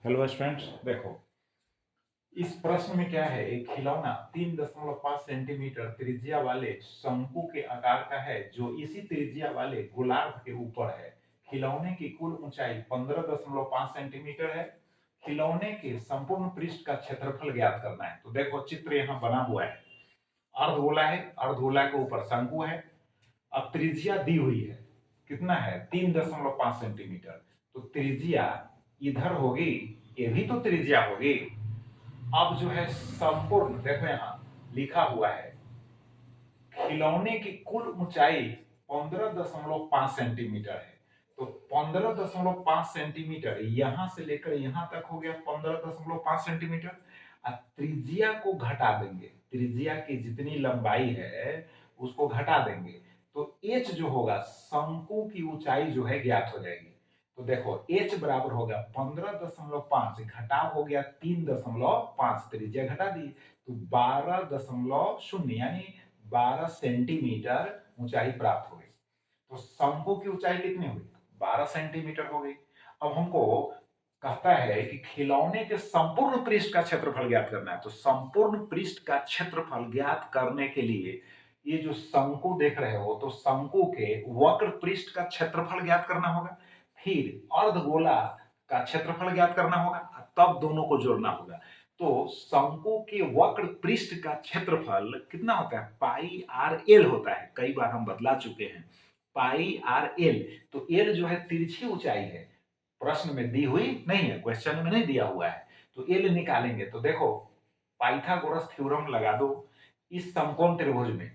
Hello students, देखो इस प्रश्न में क्या है। एक खिलौना 3.5 सेंटीमीटर त्रिज्या वाले शंकु के आकार का है जो इसी त्रिज्या वाले गोलार्ध के ऊपर है। खिलौने की कुल ऊंचाई 15.5 सेंटीमीटर है। खिलौने के संपूर्ण पृष्ठ का क्षेत्रफल ज्ञात करना है। तो देखो चित्र यहाँ बना हुआ है। अर्धगोला है, अर्धगोला के ऊपर शंकु है। अब त्रिज्या दी हुई है, कितना है 3.5 सेंटीमीटर। तो त्रिज्या इधर होगी, ये भी तो त्रिज्या होगी। अब जो है संपूर्ण देखो यहां लिखा हुआ है खिलौने की कुल ऊंचाई 15.5 सेंटीमीटर है। तो 15.5 सेंटीमीटर यहां से लेकर यहां तक हो गया 15.5 सेंटीमीटर। और त्रिज्या को घटा देंगे, त्रिज्या की जितनी लंबाई है उसको घटा देंगे। तो एच जो होगा शंकु की ऊंचाई जो है ज्ञात हो जाएगी। तो देखो एच बराबर होगा 15.5 घटाव हो गया 3.5, त्रिज्या घटा दी तो 12.0 यानी 12 सेंटीमीटर ऊंचाई प्राप्त हो गई। तो शंकु की ऊंचाई कितनी हुई? 12 सेंटीमीटर हो गई। अब हमको कहता है कि खिलौने के संपूर्ण पृष्ठ का क्षेत्रफल ज्ञात करना है। तो संपूर्ण पृष्ठ का क्षेत्रफल ज्ञात करने के लिए ये जो शंकु देख रहे हो, तो शंकु के वक्र पृष्ठ का क्षेत्रफल ज्ञात करना होगा, फिर अर्धगोला का क्षेत्रफल ज्ञात करना होगा, तब दोनों को जोड़ना होगा। तो शंकु के वक्र पृष्ठ का क्षेत्रफल कितना होता है? पाई आर एल होता है। कई बार हम बदला चुके हैं, पाई आर एल। तो एल जो है तिरछी ऊंचाई है, प्रश्न में दी हुई नहीं है, क्वेश्चन में नहीं दिया हुआ है। तो एल निकालेंगे तो देखो पाइथागोरस थ्योरम लगा दो। इस समकोण त्रिभुज में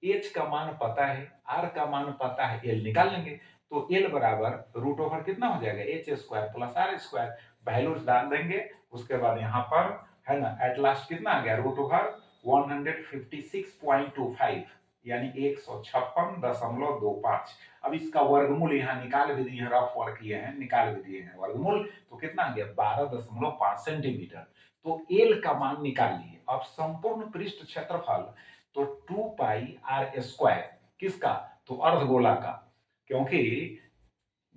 एच का मान पता है, आर का मान पता है, एल निकाल लेंगे। तो एल बराबर रूट ओवर कितना हो जाएगा? H square plus R square. Values डाल देंगे, उसके बाद यहाँ पर है ना एट लास्ट कितना आ गया? रूट ओवर 156.25 यानी 156.25। अब इसका वर्गमूल यहाँ निकाल भी दिए हैं, रफ वर्क किए हैं, निकाल भी दिए हैं वर्गमूल। तो कितना आ गया? 12.5 सेंटीमीटर। तो एल का मान निकाल लिए। अब संपूर्ण पृष्ठ क्षेत्रफल तो 2 पाई आर स्क्वायर, किसका? तो अर्धगोला का, क्योंकि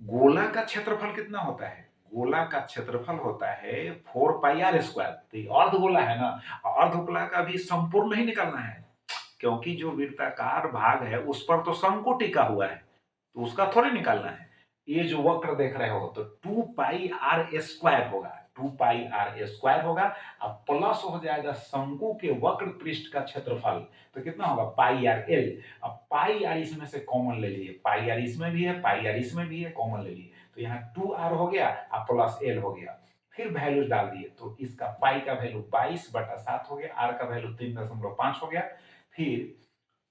गोला का क्षेत्रफल कितना होता है? गोला का क्षेत्रफल होता है 4 पाई आर स्क्वायर। तो अर्धगोला है ना, अर्धगोला का भी संपूर्ण नहीं निकालना है, क्योंकि जो वृत्ताकार भाग है उस पर तो शंकु टिका हुआ है, तो उसका थोड़े निकालना है। ये जो वक्र देख रहे हो तो 2 पाई आर स्क्वायर होगा, 2 पाई आर स्क्वायर होगा। अब प्लस हो जाएगा शंकु के वक्र पृष्ठ का क्षेत्रफल, तो कितना होगा? पाई आर एल। अब पाई आर इसमें से कॉमन ले लीजिए, पाई आर इसमें भी है, पाई आर इसमें भी है, कॉमन ले लीजिए। तो यहाँ 2 आर हो गया और प्लस एल हो गया। फिर वैल्यूज डाल दिए तो इसका पाई का वैल्यू 22/7 हो गया, आर का वैल्यू 3.5 हो गया। फिर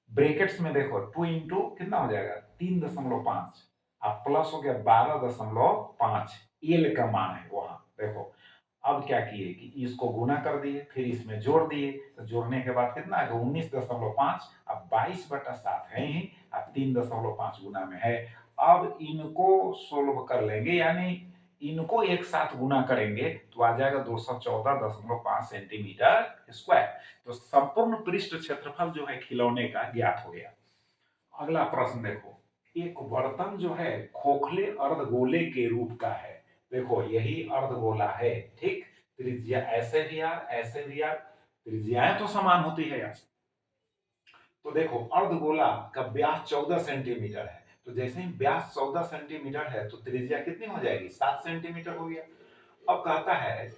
ब्रैकेट्स में देखो 2 इंटू कितना हो जाएगा? 3.5 अब प्लस हो गया 12.5। एल का मान है वहां देखो। अब क्या किए कि इसको गुना कर दिए, फिर इसमें जोड़ दिए। तो जोड़ने के बाद कितना आएगा? 19.5। अब 22/7 है ही, अब 3.5 गुना में है। अब इनको सोल्व कर लेंगे, यानी इनको एक साथ गुना करेंगे तो आ जाएगा 214.5 सेंटीमीटर स्क्वायर। तो संपूर्ण पृष्ठ क्षेत्रफल जो है खिलौने का ज्ञात हो गया। अगला प्रश्न देखो, एक बर्तन जो है खोखले अर्धगोले के रूप का है। देखो यही अर्धगोला है, ठीक। त्रिज्या ऐसे भी यार, ऐसे भी यार, त्रिज्याएं तो समान होती है यार। तो देखो अर्धगोला का व्यास 14 सेंटीमीटर है, तो जैसे ही व्यास 14 सेंटीमीटर है तो त्रिज्या कितनी हो जाएगी? 7 सेंटीमीटर हो गया। अब कहता है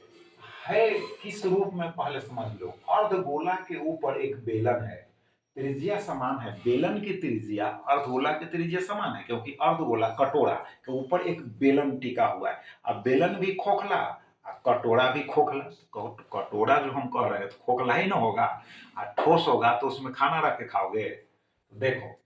किस रूप में? पहले समझ लो, अर्धगोला के ऊपर एक बेलन है, त्रिज्या समान है। बेलन की त्रिज्या अर्धगोला की त्रिज्या समान है, क्योंकि अर्धगोला कटोरा के ऊपर एक बेलन टिका हुआ है। अब बेलन भी खोखला और कटोरा भी खोखला। कटोरा जो हम कह रहे हैं तो खोखला ही ना होगा, और ठोस होगा तो उसमें खाना रख के खाओगे। तो देखो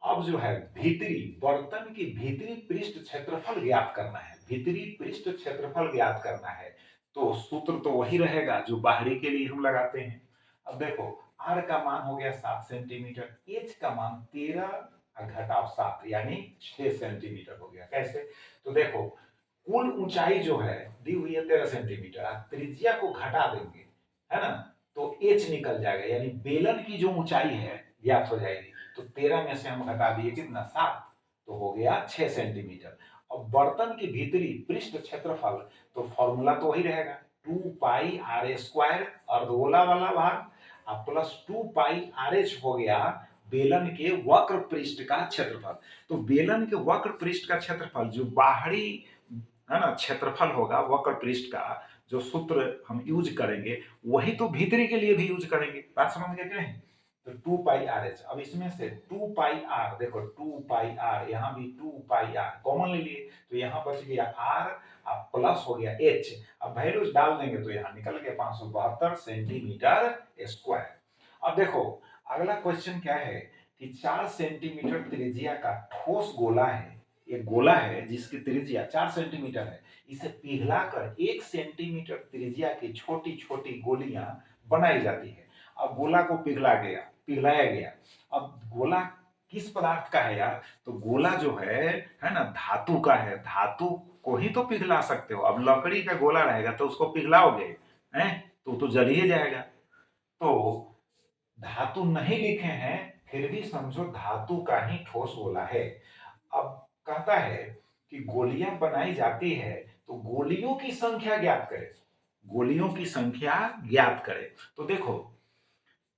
अब जो है भीतरी बर्तन की भीतरी पृष्ठ क्षेत्रफल ज्ञात करना है, भीतरी पृष्ठ क्षेत्रफल ज्ञात करना है। तो सूत्र तो वही रहेगा जो बाहरी के लिए हम लगाते हैं। अब देखो आर का मान हो गया 7 सेंटीमीटर, एच का मान 13 घटाव 7 यानी 6 सेंटीमीटर हो गया। कैसे? तो देखो कुल ऊंचाई जो है दी हुई है 13 सेंटीमीटर, त्रिज्या को घटा देंगे, है ना, तो एच निकल जाएगा, यानी बेलन की जो ऊंचाई है ज्ञात हो जाएगी। तो 13 में से हम घटा दिए कितना? 7, तो हो गया 6 सेंटीमीटर। अब बर्तन के भीतरी पृष्ठ क्षेत्रफल, तो फॉर्मूला तो वही रहेगा 2πr² अर्धगोला वाला भाग प्लस 2πrh हो गया बेलन के वक्र पृष्ठ का क्षेत्रफल। तो बेलन के वक्र पृष्ठ का क्षेत्रफल जो बाहरी है ना क्षेत्रफल होगा वक्र पृष्ठ का, जो सूत्र हम यूज करेंगे वही तो भीतरी के लिए भी यूज करेंगे। बात समझ गए कि नहीं? तो 2πrh, अब इसमें से 2πr, देखो 2πr, यहाँ भी 2πr कॉमन ले लिए तो यहाँ बच गया r, अब प्लस हो गया h, अब वैल्यूज डाल देंगे तो यहाँ निकल गया 572 सेंटीमीटर स्क्वायर। अब देखो अगला क्वेश्चन क्या है कि 4 सेंटीमीटर त्रिज्या का ठोस गोला है, एक गोला है जिसकी त्रिज्या 4 सेंटीमीटर है, इसे पिघलाकर 1 सेंटीमीटर त्रिज्या की छोटी छोटी गोलियां बनाई जाती है। अब गोला को पिघलाया गया। अब गोला किस पदार्थ का है यार? तो गोला जो है ना धातु का है, धातु को ही तो पिघला सकते हो। अब लकड़ी का गोला रहेगा तो उसको पिघलाओगे हैं तो जल ही जाएगा। तो धातु नहीं लिखे हैं फिर भी समझो धातु का ही ठोस गोला है। अब कहता है कि गोलियां बनाई जाती है तो गोलियों की संख्या ज्ञात करें, गोलियों की संख्या ज्ञात करें। तो देखो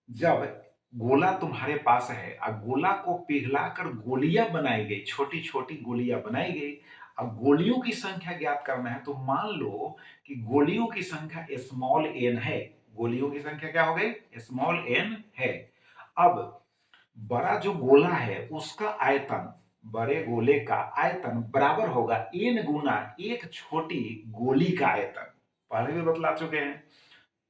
जब गोला तुम्हारे पास है और गोला को पिघलाकर गोलियां बनाई गई, छोटी छोटी गोलियां बनाई गई, अब गोलियों की संख्या ज्ञात करना है तो मान लो कि गोलियों की संख्या स्मॉल n है, गोलियों की संख्या क्या हो गई? स्मॉल n है। अब बड़ा जो गोला है उसका आयतन, बड़े गोले का आयतन बराबर होगा n गुना एक छोटी गोली का आयतन। पहले भी बतला चुके हैं,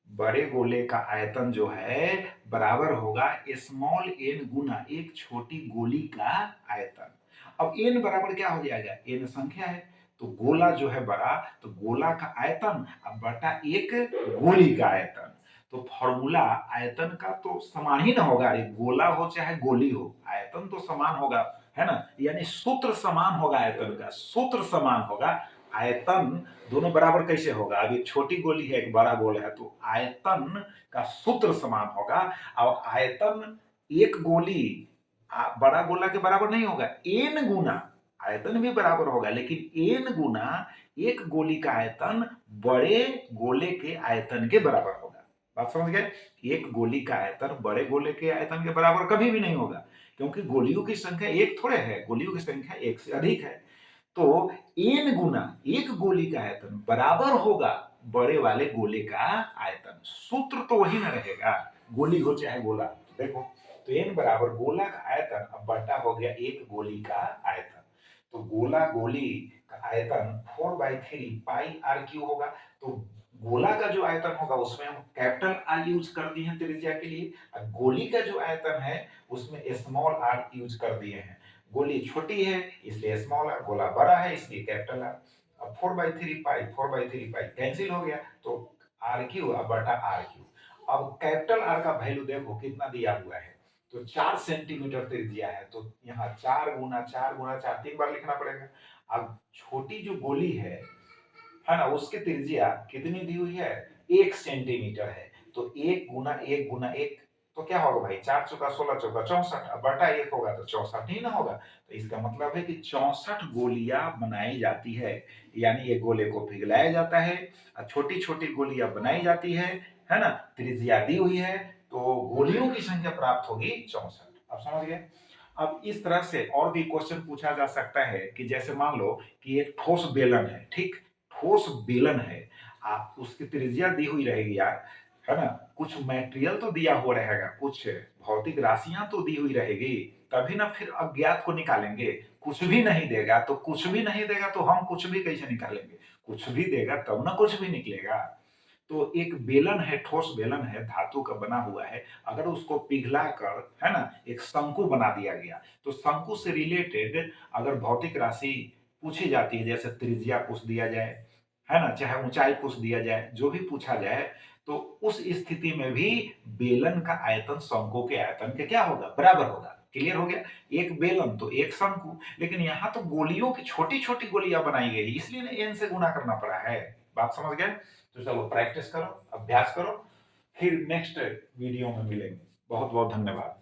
बड़े गोले का आयतन जो है बराबर होगा स्मॉल n गुना एक छोटी गोली का आयतन। अब n बराबर क्या हो जाएगा? n संख्या है तो गोला जो है बड़ा, तो गोला का आयतन अब बटा एक गोली का आयतन। तो फॉर्मूला आयतन का तो समान ही ना होगा, अरे गोला हो चाहे गोली हो आयतन तो समान होगा, है ना? यानी सूत्र समान होगा, आयतन का सूत्र समान होगा। आयतन दोनों बराबर कैसे होगा? अब एक छोटी गोली है एक बड़ा गोला है तो आयतन का सूत्र समान होगा। और आयतन एक गोली बड़ा गोला के बराबर नहीं होगा, n गुना, आयतन भी बराबर होगा लेकिन n गुना एक गोली का आयतन बड़े गोले के आयतन के बराबर होगा। बात समझ गए? एक गोली का आयतन बड़े गोले के आयतन के बराबर कभी भी नहीं होगा क्योंकि गोलियों की संख्या एक थोड़े है, गोलियों की संख्या एक से अधिक है। तो n गुना एक गोली का आयतन बराबर होगा बड़े वाले गोले का आयतन। सूत्र तो वही ना रहेगा, गोली हो चाहे गोला। देखो तो n बराबर गोला का आयतन अब बटा हो गया एक गोली का आयतन। तो गोला गोली का आयतन 4/3 पाई आर क्यू होगा। तो गोला का जो आयतन होगा उसमें हम कैपिटल आर यूज कर दिए हैं त्रिज्या के लिए, और गोली का जो आयतन है उसमें स्मॉल आर यूज कर दिए हैं। गोली छोटी है इसलिए स्मॉल आर, गोला बड़ा है इसलिए कैपिटल आर। अब 4/3 पाई कैंसिल हो गया तो आर क्यू अब बटा आर क्यू। अब कैपिटल आर का वैल्यू देखो कितना दिया हुआ है, तो 4 सेंटीमीटर त्रिज्या है तो यहाँ 4 गुना 4 गुना 4 3 बार लिखना पड़ेगा। अब छोटी जो गोली है ना, उसकी त्रिज्या कितनी दी हुई है? 1 सेंटीमीटर है तो 1 गुना 1 गुना 1 तो क्या होगा भाई? 4 चौका 16 चौका 64, अब बटा 1 होगा तो 64 ही ना होगा। तो इसका मतलब है कि 64 गोलियां बनाई जाती है, यानी एक गोले को पिघलाया जाता है और छोटी छोटी गोलियां बनाई जाती है ना? त्रिज्या दी हुई है तो गोलियों की संख्या प्राप्त होगी 64। अब समझ गए? अब इस तरह से और भी क्वेश्चन पूछा जा सकता है कि जैसे मान लो कि एक ठोस बेलन है, ठीक, ठोस बेलन है, आप उसकी त्रिज्या दी हुई रहेगी यार, है ना? कुछ मटेरियल तो दिया हुआ रहेगा, कुछ भौतिक राशियां तो दी हुई रहेगी, तभी ना फिर अज्ञात को निकालेंगे। कुछ भी नहीं देगा तो कुछ भी नहीं देगा तो हम कुछ भी कैसे निकालेंगे? कुछ भी देगा तब ना कुछ भी निकलेगा। तो एक बेलन है, ठोस बेलन है, धातु का बना हुआ है, अगर उसको पिघला कर है ना एक शंकु बना दिया गया तो शंकु से रिलेटेड अगर भौतिक राशि पूछी जाती है, जैसे त्रिज्या पूछ दिया जाए, है ना, चाहे ऊंचाई पूछ दिया जाए, जो भी पूछा जाए, तो उस स्थिति में भी बेलन का आयतन शंकु के आयतन के क्या होगा? बराबर होगा। क्लियर हो गया? एक बेलन तो एक शंकु, लेकिन यहाँ तो गोलियों की छोटी छोटी गोलियां बनाई गई इसलिए n से गुना करना पड़ा है। बात समझ गए? तो चलो प्रैक्टिस करो, अभ्यास करो, फिर नेक्स्ट वीडियो में मिलेंगे। बहुत बहुत धन्यवाद।